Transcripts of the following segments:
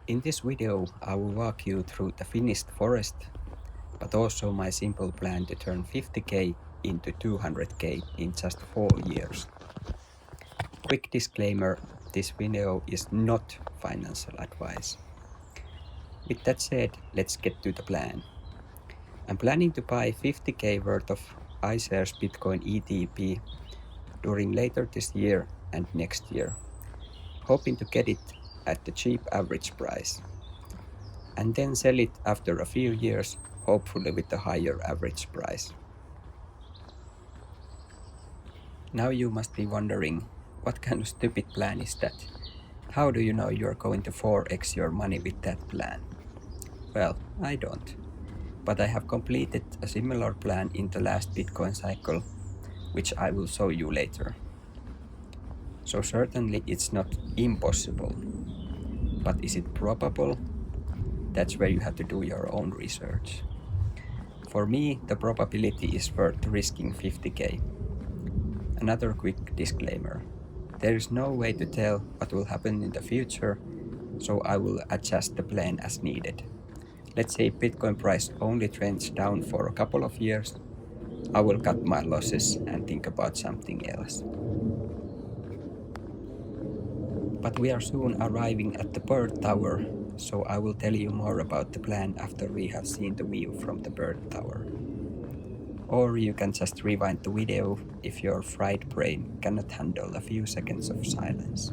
In this video, I will walk you through the Finnish forest, but also my simple plan to turn 50k into 200k in just 4 years. Quick disclaimer, this video is not financial advice. With that said, let's get to the plan. I'm planning to buy 50k worth of iShares Bitcoin ETP during later this year and next year, hoping to get it at the cheap average price, and then sell it after a few years, hopefully with a higher average price. Now you must be wondering, what kind of stupid plan is that? How do you know you're going to 4x your money with that plan? Well, I don't. But I have completed a similar plan in the last Bitcoin cycle, which I will show you later. So certainly it's not impossible. But is it probable? That's where you have to do your own research. For me, the probability is worth risking 50k. Another quick disclaimer. There is no way to tell what will happen in the future, so I will adjust the plan as needed. Let's say Bitcoin price only trends down for a couple of years, I will cut my losses and think about something else. But we are soon arriving at the bird tower, so I will tell you more about the plan after we have seen the view from the bird tower. Or you can just rewind the video if your fried brain cannot handle a few seconds of silence.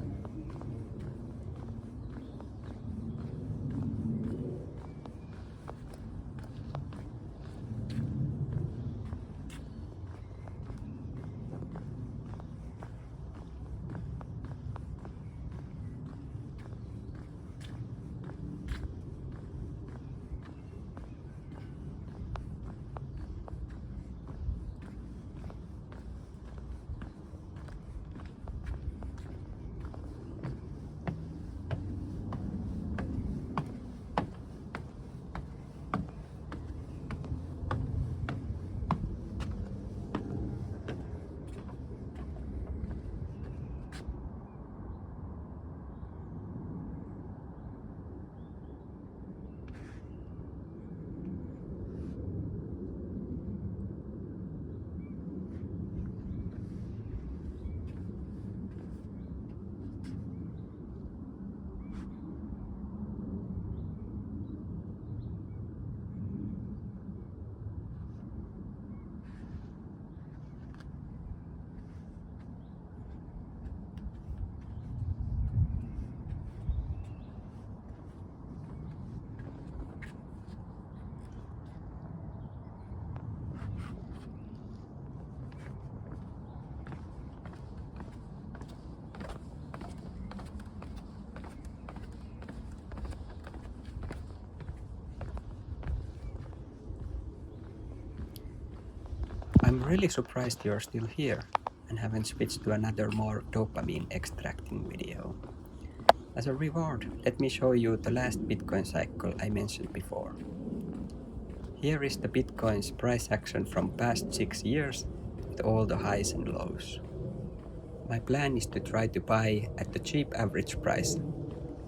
I'm really surprised you're still here and haven't switched to another more dopamine extracting video. As a reward, let me show you the last Bitcoin cycle I mentioned before. Here is the Bitcoin's price action from past 6 years with all the highs and lows. My plan is to try to buy at the cheap average price,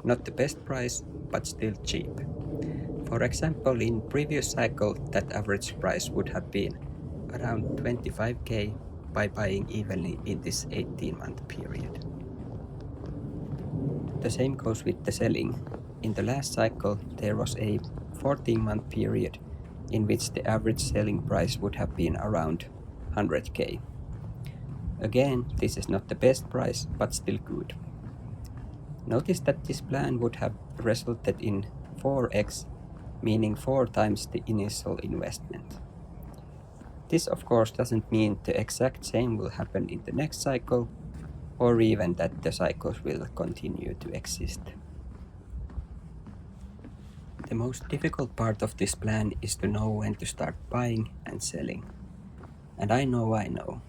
not the best price, but still cheap. For example, in previous cycle, that average price would have been around 25k by buying evenly in this 18-month period. The same goes with the selling. In the last cycle, there was a 14-month period in which the average selling price would have been around 100k. Again, this is not the best price, but still good. Notice that this plan would have resulted in 4x, meaning 4 times the initial investment. This of course doesn't mean the exact same will happen in the next cycle, or even that the cycles will continue to exist. The most difficult part of this plan is to know when to start buying and selling. And I know.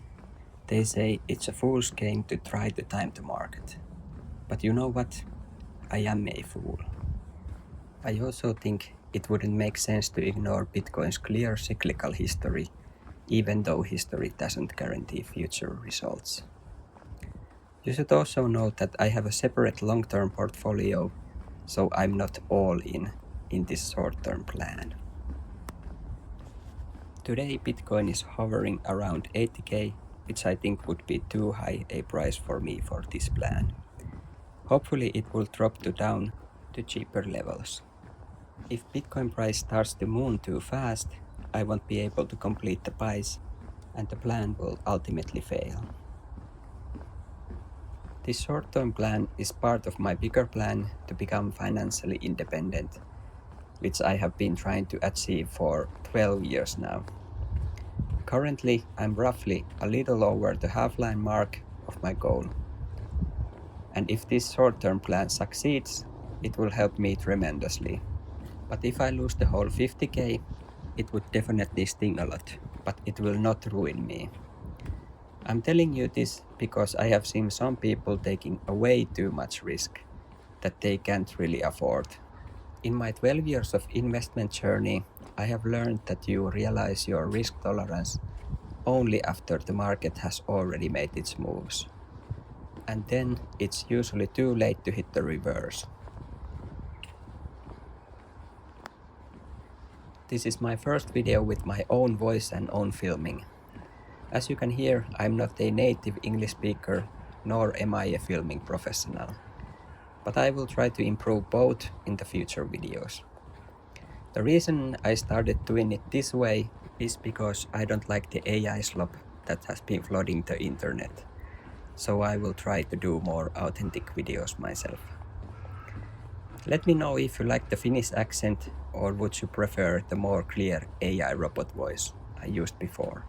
They say it's a fool's game to try to time the market. But you know what? I am a fool. I also think it wouldn't make sense to ignore Bitcoin's clear cyclical history, even though history doesn't guarantee future results. You should also note that I have a separate long-term portfolio so I'm not all in this short-term plan. Today Bitcoin is hovering around 80k, which I think would be too high a price for me for this plan. Hopefully it will drop down to cheaper levels. If Bitcoin price starts to moon too fast, I won't be able to complete the buys and the plan will ultimately fail. This short-term plan is part of my bigger plan to become financially independent, which I have been trying to achieve for 12 years now. Currently, I'm roughly a little over the half-line mark of my goal. And if this short-term plan succeeds, it will help me tremendously. But if I lose the whole 50k, it would definitely sting a lot, but it will not ruin me. I'm telling you this because I have seen some people taking way too much risk that they can't really afford. In my 12 years of investment journey, I have learned that you realize your risk tolerance only after the market has already made its moves. And then it's usually too late to hit the reverse. This is my first video with my own voice and own filming. As you can hear, I'm not a native English speaker, nor am I a filming professional. But I will try to improve both in the future videos. The reason I started doing it this way is because I don't like the AI slop that has been flooding the internet. So I will try to do more authentic videos myself. Let me know if you like the Finnish accent or would you prefer the more clear AI robot voice I used before.